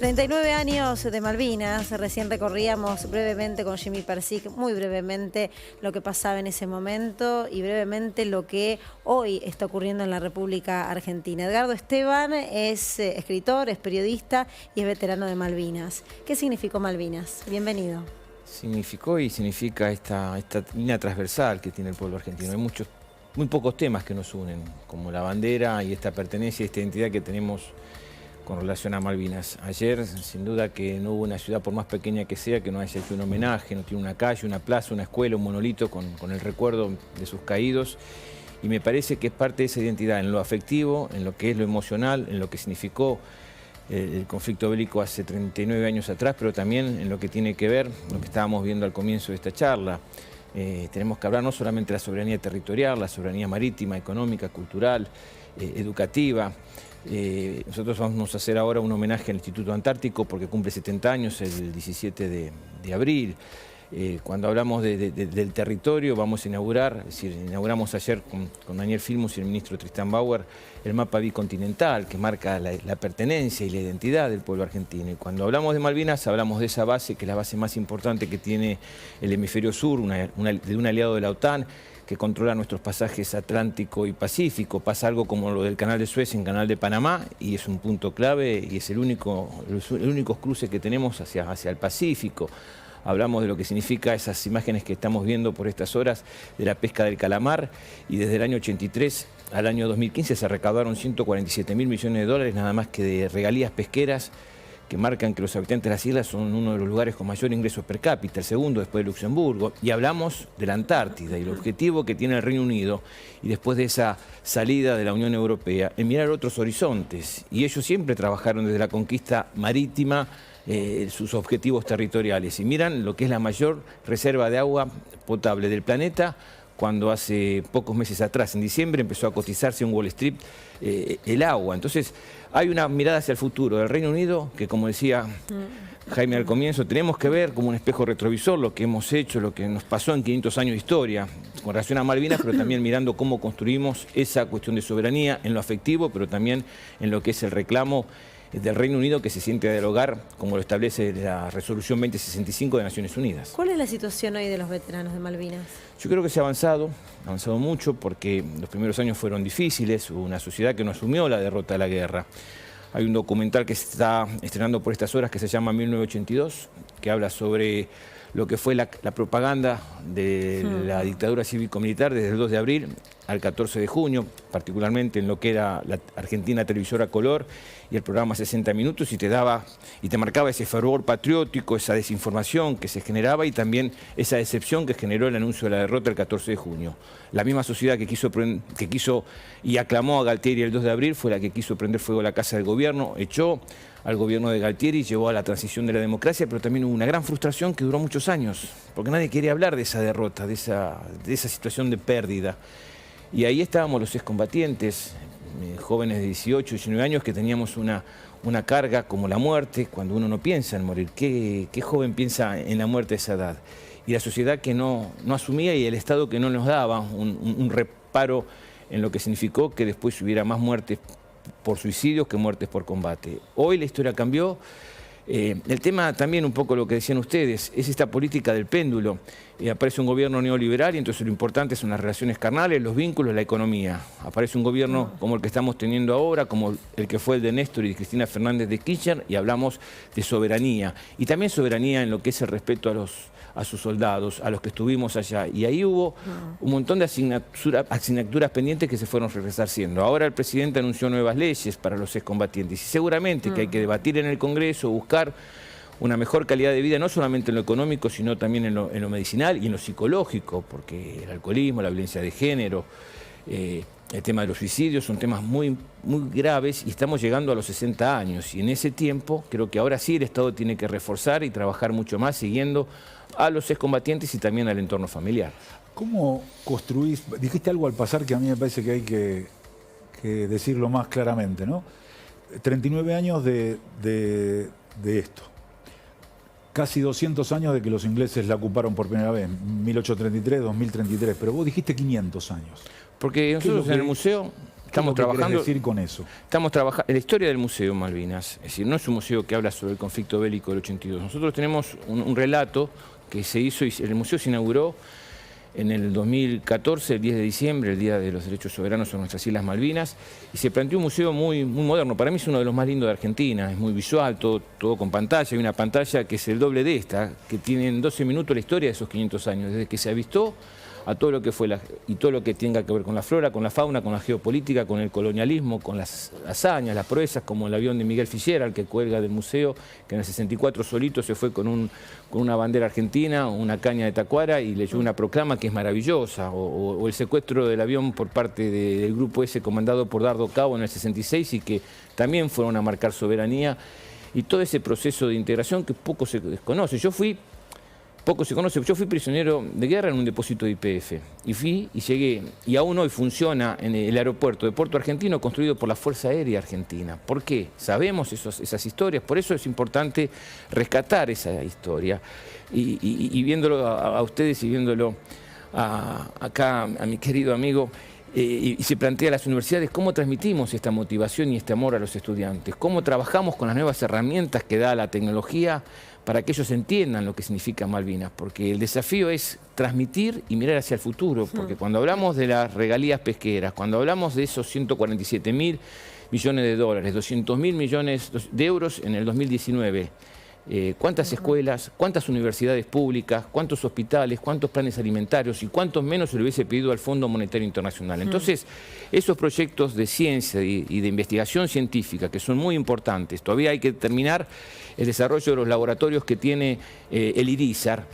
39 años de Malvinas, recién recorríamos brevemente con Jimmy Persic, muy brevemente, lo que pasaba en ese momento y brevemente lo que hoy está ocurriendo en la República Argentina. Edgardo Esteban es escritor, es periodista y es veterano de Malvinas. ¿Qué significó Malvinas? Bienvenido. Significó y significa esta línea transversal que tiene el pueblo argentino. Hay muy pocos temas que nos unen, como la bandera y esta pertenencia, esta identidad que tenemos con relación a Malvinas. Ayer, sin duda que no hubo una ciudad, por más pequeña que sea, que no haya hecho un homenaje, no tiene una calle, una plaza, una escuela, un monolito con el recuerdo de sus caídos. Y me parece que es parte de esa identidad, en lo afectivo, en lo que es lo emocional, en lo que significó el conflicto bélico hace 39 años atrás, pero también en lo que tiene que ver, lo que estábamos viendo al comienzo de esta charla. Tenemos que hablar no solamente de la soberanía territorial, la soberanía marítima, económica, cultural, educativa. Nosotros vamos a hacer ahora un homenaje al Instituto Antártico porque cumple 70 años el 17 de abril. Cuando hablamos del territorio vamos a inaugurar, es decir, inauguramos ayer con Daniel Filmus y el ministro Tristan Bauer el mapa bicontinental que marca la pertenencia y la identidad del pueblo argentino. Y cuando hablamos de Malvinas hablamos de esa base, que es la base más importante que tiene el hemisferio sur, de un aliado de la OTAN, que controla nuestros pasajes Atlántico y Pacífico. Pasa algo como lo del Canal de Suez en Canal de Panamá y es un punto clave y es el único cruce que tenemos hacia el Pacífico. Hablamos de lo que significa esas imágenes que estamos viendo por estas horas de la pesca del calamar y desde el año 83 al año 2015 se recaudaron 147.000 millones de dólares nada más que de regalías pesqueras que marcan que los habitantes de las islas son uno de los lugares con mayor ingresos per cápita, el segundo después de Luxemburgo. Y hablamos de la Antártida y el objetivo que tiene el Reino Unido y después de esa salida de la Unión Europea en mirar otros horizontes. Y ellos siempre trabajaron desde la conquista marítima sus objetivos territoriales y miran lo que es la mayor reserva de agua potable del planeta, cuando hace pocos meses atrás, en diciembre, empezó a cotizarse en Wall Street el agua. Entonces hay una mirada hacia el futuro del Reino Unido que, como decía Jaime al comienzo, tenemos que ver como un espejo retrovisor lo que hemos hecho, lo que nos pasó en 500 años de historia con relación a Malvinas, pero también mirando cómo construimos esa cuestión de soberanía en lo afectivo, pero también en lo que es el reclamo del Reino Unido que se siente a dialogar, como lo establece la resolución 2065 de Naciones Unidas. ¿Cuál es la situación hoy de los veteranos de Malvinas? Yo creo que se ha avanzado mucho porque los primeros años fueron difíciles, hubo una sociedad que no asumió la derrota de la guerra. Hay un documental que se está estrenando por estas horas que se llama 1982, que habla sobre lo que fue la propaganda de la dictadura cívico-militar desde el 2 de abril al 14 de junio, particularmente en lo que era la Argentina Televisora Color y el programa 60 Minutos, y te marcaba ese fervor patriótico, esa desinformación que se generaba y también esa decepción que generó el anuncio de la derrota el 14 de junio. La misma sociedad que quiso y aclamó a Galtieri el 2 de abril fue la que quiso prender fuego a la Casa del Gobierno, echó al gobierno de Galtieri, llevó a la transición de la democracia, pero también hubo una gran frustración que duró muchos años, porque nadie quería hablar de esa derrota, de esa situación de pérdida. Y ahí estábamos los excombatientes, jóvenes de 18, 19 años, que teníamos una carga como la muerte, cuando uno no piensa en morir. ¿Qué joven piensa en la muerte a esa edad? Y la sociedad que no asumía y el Estado que no nos daba un reparo en lo que significó que después hubiera más muertes por suicidios que muertes por combate. Hoy la historia cambió. El tema también, un poco lo que decían ustedes, es esta política del péndulo. Aparece un gobierno neoliberal y entonces lo importante son las relaciones carnales, los vínculos, la economía. Aparece un gobierno como el que estamos teniendo ahora, como el que fue el de Néstor y de Cristina Fernández de Kirchner, y hablamos de soberanía. Y también soberanía en lo que es el respeto a sus soldados, a los que estuvimos allá. Y ahí hubo un montón de asignaturas pendientes que se fueron resarciendo. Ahora el presidente anunció nuevas leyes para los excombatientes y seguramente que hay que debatir en el Congreso, buscar una mejor calidad de vida, no solamente en lo económico, sino también en lo medicinal y en lo psicológico, porque el alcoholismo, la violencia de género, el tema de los suicidios son temas muy graves y estamos llegando a los 60 años. Y en ese tiempo creo que ahora sí el Estado tiene que reforzar y trabajar mucho más siguiendo a los excombatientes y también al entorno familiar. ¿Cómo construís? Dijiste algo al pasar que a mí me parece que hay que decirlo más claramente, ¿no? 39 años de esto. Casi 200 años de que los ingleses la ocuparon por primera vez, 1833, 2033, pero vos dijiste 500 años. Porque nosotros en el museo Estamos ¿Qué trabajando. querés decir con eso? Estamos trabajando en la historia del Museo Malvinas. Es decir, no es un museo que habla sobre el conflicto bélico del 82. Nosotros tenemos un relato que se hizo y el museo se inauguró en el 2014, el 10 de diciembre, el Día de los Derechos Soberanos en nuestras Islas Malvinas, y se planteó un museo muy moderno. Para mí es uno de los más lindos de Argentina, es muy visual, todo con pantalla. Hay una pantalla que es el doble de esta, que tiene en 12 minutos la historia de esos 500 años, desde que se avistó a todo lo que fue y todo lo que tenga que ver con la flora, con la fauna, con la geopolítica, con el colonialismo, con las hazañas, las proezas, como el avión de Miguel Fisiera, el que cuelga del museo, que en el 64 solito se fue con una bandera argentina, una caña de tacuara y leyó una proclama que es maravillosa, o el secuestro del avión por parte del grupo ese comandado por Dardo Cabo en el 66 y que también fueron a marcar soberanía, y todo ese proceso de integración que poco se desconoce. Yo fui prisionero de guerra en un depósito de YPF y llegué, y aún hoy funciona en el aeropuerto de Puerto Argentino construido por la Fuerza Aérea Argentina. ¿Por qué? Sabemos esas historias, por eso es importante rescatar esa historia. Y viéndolo a ustedes y viéndolo acá a mi querido amigo, y se plantea a las universidades cómo transmitimos esta motivación y este amor a los estudiantes, cómo trabajamos con las nuevas herramientas que da la tecnología para que ellos entiendan lo que significa Malvinas, porque el desafío es transmitir y mirar hacia el futuro, porque cuando hablamos de las regalías pesqueras, cuando hablamos de esos 147.000 millones de dólares, 200.000 millones de euros en el 2019, ¿cuántas escuelas, cuántas universidades públicas, cuántos hospitales, cuántos planes alimentarios y cuántos menos se le hubiese pedido al Fondo Monetario Internacional? Entonces, esos proyectos de ciencia y de investigación científica, que son muy importantes, todavía hay que terminar el desarrollo de los laboratorios que tiene el IRISAR.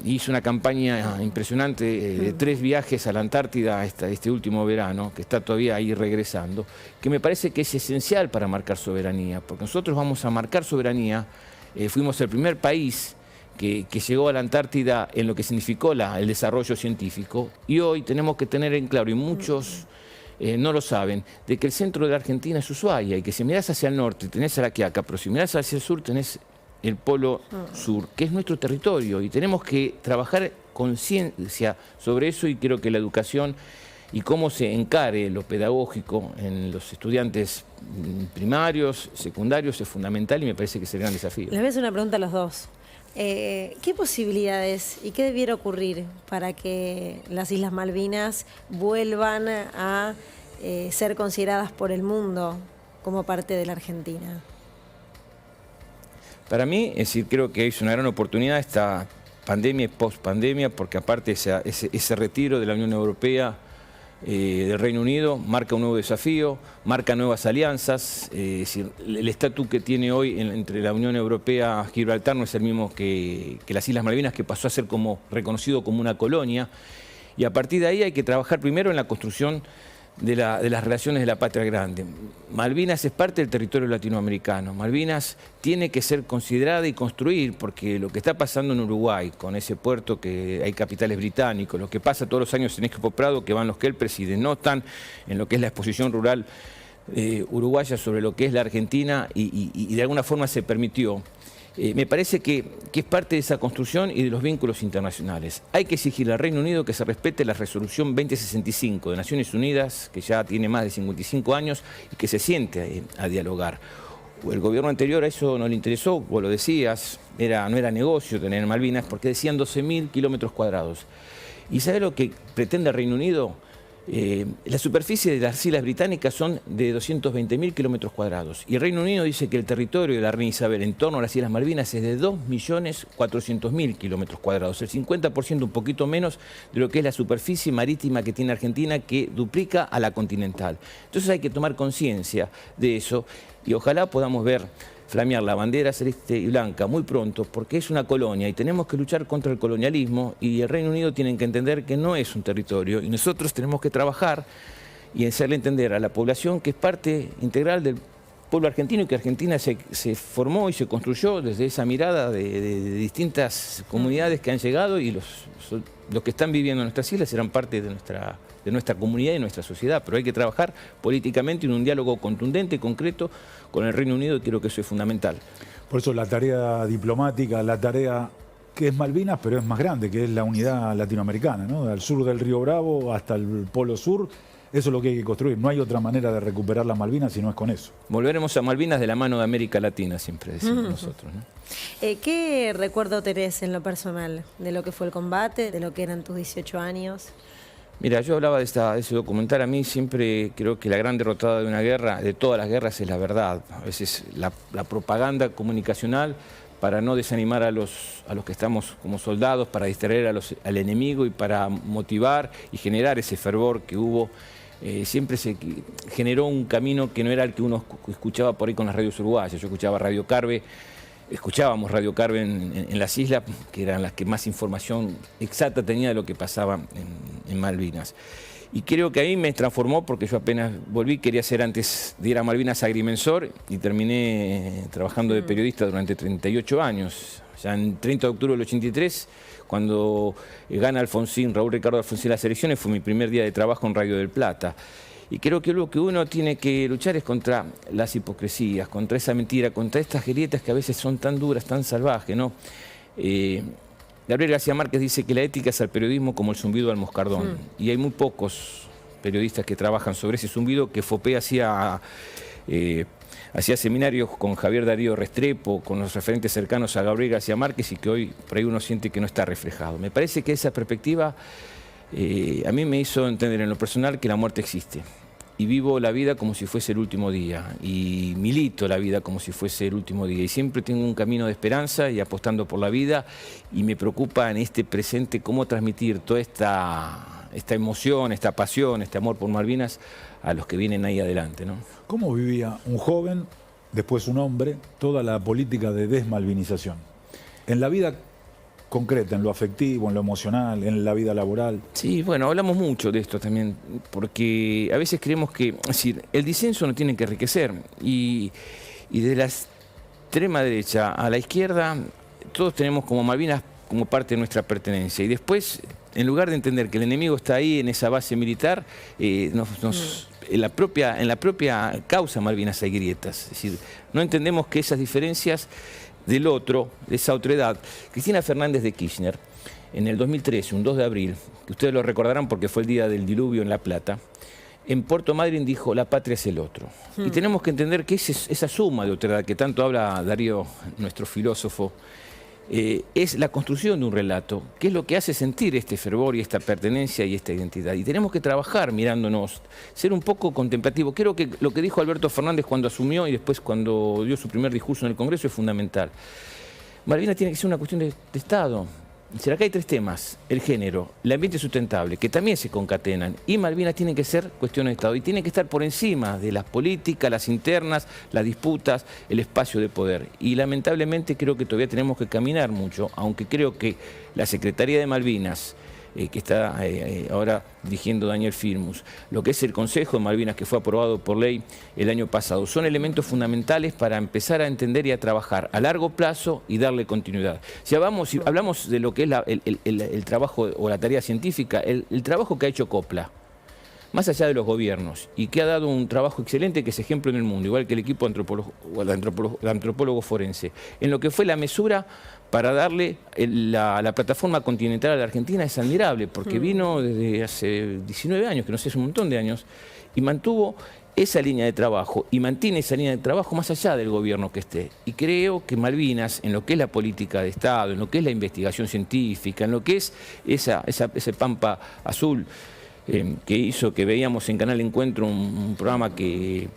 Hizo una campaña impresionante de 3 viajes a la Antártida este último verano, que está todavía ahí regresando, que me parece que es esencial para marcar soberanía, porque nosotros vamos a marcar soberanía. Fuimos el primer país que llegó a la Antártida en lo que significó el desarrollo científico, y hoy tenemos que tener en claro, y muchos no lo saben, de que el centro de la Argentina es Ushuaia, y que si mirás hacia el norte tenés a La Quiaca, pero si mirás hacia el sur tenés el Polo Sur, que es nuestro territorio, y tenemos que trabajar con ciencia sobre eso, y creo que la educación y cómo se encare lo pedagógico en los estudiantes primarios, secundarios, es fundamental, y me parece que es el gran desafío. Les voy a hacer una pregunta a los dos. ¿Qué posibilidades y qué debiera ocurrir para que las Islas Malvinas vuelvan a ser consideradas por el mundo como parte de la Argentina? Para mí, es decir, creo que es una gran oportunidad esta pandemia y post-pandemia, porque aparte ese retiro de la Unión Europea, del Reino Unido, marca un nuevo desafío, marca nuevas alianzas. Es decir, el estatus que tiene hoy entre la Unión Europea y Gibraltar no es el mismo que las Islas Malvinas, que pasó a ser reconocido como una colonia. Y a partir de ahí hay que trabajar primero en la construcción de las relaciones de la patria grande. Malvinas es parte del territorio latinoamericano. Malvinas tiene que ser considerada y construir, porque lo que está pasando en Uruguay, con ese puerto que hay capitales británicos, lo que pasa todos los años en Expo Prado, que van los Kelpers y denotan en lo que es la exposición rural uruguaya sobre lo que es la Argentina, y de alguna forma se permitió. Me parece que es parte de esa construcción y de los vínculos internacionales. Hay que exigirle al Reino Unido que se respete la resolución 2065 de Naciones Unidas, que ya tiene más de 55 años, y que se siente a dialogar. El gobierno anterior a eso no le interesó, vos lo decías, no era negocio tener Malvinas, porque decían 12.000 kilómetros cuadrados. ¿Y sabe lo que pretende el Reino Unido? La superficie de las Islas Británicas son de 220.000 kilómetros cuadrados, y el Reino Unido dice que el territorio de la Reina Isabel en torno a las Islas Malvinas es de 2.400.000 kilómetros cuadrados, el 50%, un poquito menos de lo que es la superficie marítima que tiene Argentina, que duplica a la continental. Entonces hay que tomar conciencia de eso, y ojalá podamos ver flamear la bandera celeste y blanca muy pronto, porque es una colonia y tenemos que luchar contra el colonialismo, y el Reino Unido tiene que entender que no es un territorio, y nosotros tenemos que trabajar y hacerle entender a la población que es parte integral del pueblo argentino, y que Argentina se formó y se construyó desde esa mirada de distintas comunidades que han llegado, y los que están viviendo en nuestras islas serán parte de nuestra comunidad y nuestra sociedad, pero hay que trabajar políticamente en un diálogo contundente y concreto con el Reino Unido, y creo que eso es fundamental. Por eso la tarea diplomática, la tarea que es Malvinas, pero es más grande, que es la unidad latinoamericana, ¿no? Al sur del Río Bravo hasta el Polo Sur, Eso es lo que hay que construir. No hay otra manera de recuperar las Malvinas si no es con eso. Volveremos a Malvinas de la mano de América Latina, siempre decimos nosotros, ¿no? ¿Qué recuerdo tenés en lo personal de lo que fue el combate, de lo que eran tus 18 años? Mira, yo hablaba de ese documental. A mí siempre creo que la gran derrotada de una guerra, de todas las guerras, es la verdad. A veces la propaganda comunicacional, para no desanimar a los que estamos como soldados, para distraer al enemigo y para motivar y generar ese fervor que hubo, siempre se generó un camino que no era el que uno escuchaba por ahí con las radios uruguayas. Yo escuchaba Radio Carve. Escuchábamos Radio Carve en las islas, que eran las que más información exacta tenía de lo que pasaba en Malvinas. Y creo que ahí me transformó, porque yo apenas volví, quería ser antes de ir a Malvinas agrimensor y terminé trabajando de periodista durante 38 años. Ya en 30 de octubre del 83, cuando gana Raúl Ricardo Alfonsín las elecciones, fue mi primer día de trabajo en Radio del Plata. Y creo que lo que uno tiene que luchar es contra las hipocresías, contra esa mentira, contra estas grietas que a veces son tan duras, tan salvajes, ¿no? Gabriel García Márquez dice que la ética es al periodismo como el zumbido al moscardón. Y hay muy pocos periodistas que trabajan sobre ese zumbido, que Fopé hacía seminarios con Javier Darío Restrepo, con los referentes cercanos a Gabriel García Márquez, y que hoy por ahí uno siente que no está reflejado. Me parece que esa perspectiva a mí me hizo entender en lo personal que la muerte existe. Y vivo la vida como si fuese el último día, y milito la vida como si fuese el último día, y siempre tengo un camino de esperanza y apostando por la vida, y me preocupa en este presente cómo transmitir toda esta emoción, esta pasión, este amor por Malvinas a los que vienen ahí adelante, ¿no? ¿Cómo vivía un joven, después un hombre, toda la política de desmalvinización? En la vida concreta, en lo afectivo, en lo emocional, en la vida laboral. Sí, bueno, hablamos mucho de esto también, porque a veces creemos que, es decir, el disenso nos tiene que enriquecer, y de la extrema derecha a la izquierda, todos tenemos como Malvinas como parte de nuestra pertenencia, y después, en lugar de entender que el enemigo está ahí en esa base militar, en la propia causa Malvinas hay grietas. Es decir, no entendemos que esas diferencias del otro, de esa otredad. Cristina Fernández de Kirchner, en el 2013, un 2 de abril, que ustedes lo recordarán porque fue el día del diluvio en La Plata, en Puerto Madryn dijo: la patria es el otro. Y tenemos que entender que esa suma de otredad que tanto habla Darío, nuestro filósofo, es la construcción de un relato, que es lo que hace sentir este fervor y esta pertenencia y esta identidad. Y tenemos que trabajar mirándonos, ser un poco contemplativo. Creo que lo que dijo Alberto Fernández cuando asumió y después cuando dio su primer discurso en el Congreso es fundamental. Malvinas tiene que ser una cuestión de Estado. Acá hay tres temas: el género, el ambiente sustentable, que también se concatenan, y Malvinas tienen que ser cuestiones de Estado, y tienen que estar por encima de las políticas, las internas, las disputas, el espacio de poder. Y lamentablemente creo que todavía tenemos que caminar mucho, aunque creo que la Secretaría de Malvinas, que está ahora dirigiendo Daniel Firmus, lo que es el Consejo de Malvinas, que fue aprobado por ley el año pasado, son elementos fundamentales para empezar a entender y a trabajar a largo plazo y darle continuidad. Si hablamos de lo que es el trabajo o la tarea científica, el trabajo que ha hecho Copla, más allá de los gobiernos, y que ha dado un trabajo excelente que es ejemplo en el mundo, igual que el equipo antropólogo forense, en lo que fue la mesura para darle la plataforma continental a la Argentina, es admirable, porque vino desde hace 19 años, que no sé, es un montón de años, y mantuvo esa línea de trabajo, y mantiene esa línea de trabajo más allá del gobierno que esté. Y creo que Malvinas, en lo que es la política de Estado, en lo que es la investigación científica, en lo que es ese Pampa Azul, que hizo que veíamos en Canal Encuentro un programa que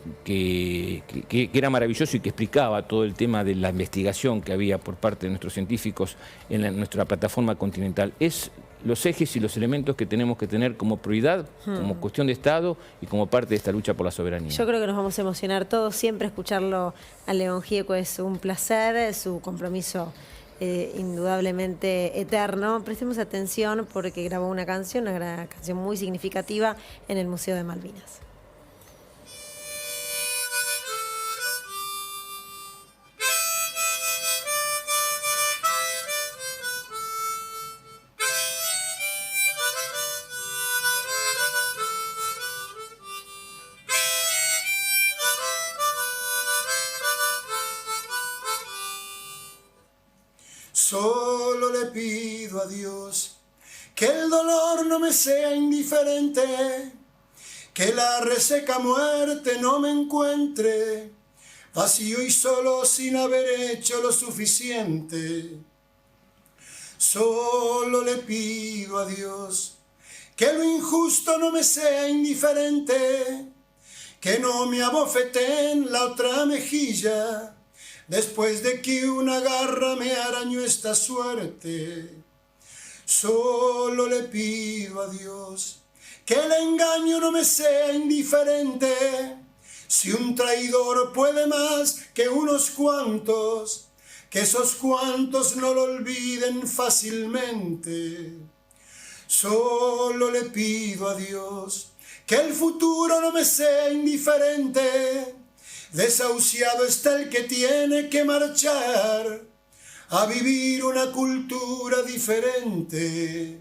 era maravilloso y que explicaba todo el tema de la investigación que había por parte de nuestros científicos en nuestra plataforma continental. Es los ejes y los elementos que tenemos que tener como prioridad, como cuestión de Estado y como parte de esta lucha por la soberanía. Yo creo que nos vamos a emocionar todos. Siempre escucharlo a León Gieco es un placer, su compromiso indudablemente eterno. Prestemos atención porque grabó una canción muy significativa en el Museo de Malvinas. Solo le pido a Dios que el dolor no me sea indiferente, que la reseca muerte no me encuentre vacío y solo sin haber hecho lo suficiente. Solo le pido a Dios que lo injusto no me sea indiferente, que no me abofeten la otra mejilla después de que una garra me arañó esta suerte. Solo le pido a Dios que el engaño no me sea indiferente, si un traidor puede más que unos cuantos, que esos cuantos no lo olviden fácilmente. Solo le pido a Dios que el futuro no me sea indiferente, desahuciado está el que tiene que marchar a vivir una cultura diferente.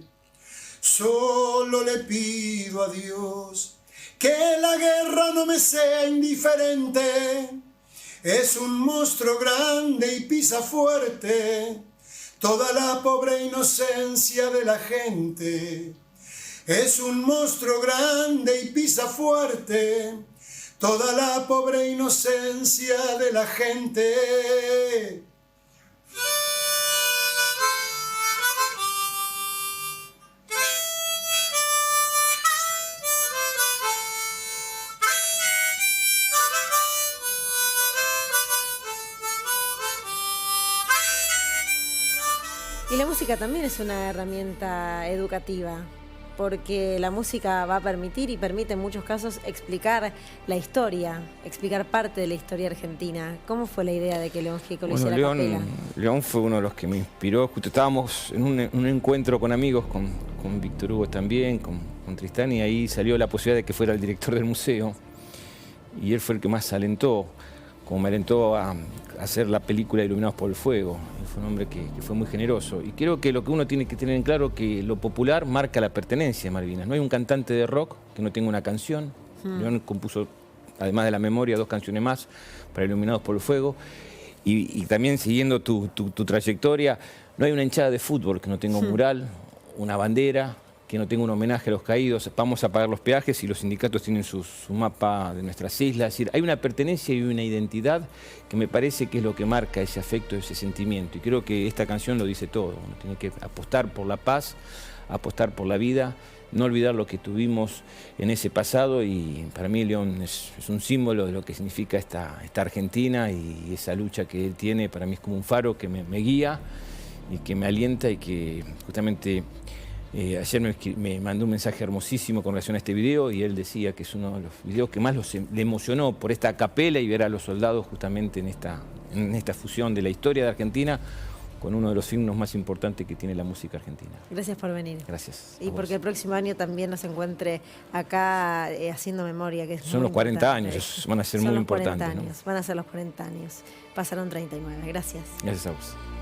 Solo le pido a Dios que la guerra no me sea indiferente, es un monstruo grande y pisa fuerte toda la pobre inocencia de la gente. Es un monstruo grande y pisa fuerte toda la pobre inocencia de la gente. Y la música también es una herramienta educativa, porque la música va a permitir y permite en muchos casos explicar la historia, explicar parte de la historia argentina. ¿Cómo fue la idea de que León Gieco lo hiciera a capela? León fue uno de los que me inspiró. Justo estábamos en un encuentro con amigos, con Víctor Hugo también, con Tristán, y ahí salió la posibilidad de que fuera el director del museo. Y él fue el que más alentó, como me alentó a hacer la película Iluminados por el Fuego. Él fue un hombre que fue muy generoso. Y creo que lo que uno tiene que tener en claro es que lo popular marca la pertenencia a Malvinas. No hay un cantante de rock que no tenga una canción. León compuso, además de La Memoria, 2 canciones más para Iluminados por el Fuego. Y también siguiendo tu trayectoria, no hay una hinchada de fútbol que no tenga un mural, una bandera, que no tenga un homenaje a los caídos. Vamos a pagar los peajes y los sindicatos tienen su mapa de nuestras islas. Es decir, hay una pertenencia y una identidad que me parece que es lo que marca ese afecto, ese sentimiento. Y creo que esta canción lo dice todo. Uno tiene que apostar por la paz, apostar por la vida, no olvidar lo que tuvimos en ese pasado. Y para mí León es un símbolo de lo que significa esta Argentina, y esa lucha que él tiene para mí es como un faro que me guía y que me alienta, y que justamente... ayer me mandó un mensaje hermosísimo con relación a este video, y él decía que es uno de los videos que más le emocionó por esta a capela y ver a los soldados justamente en esta fusión de la historia de Argentina con uno de los signos más importantes que tiene la música argentina. Gracias por venir. Gracias. Y porque el próximo año también nos encuentre acá haciendo memoria, que es son los 40 años, van a ser muy importantes. Van a ser los 40 años. Pasaron 39. Gracias. Gracias a vos.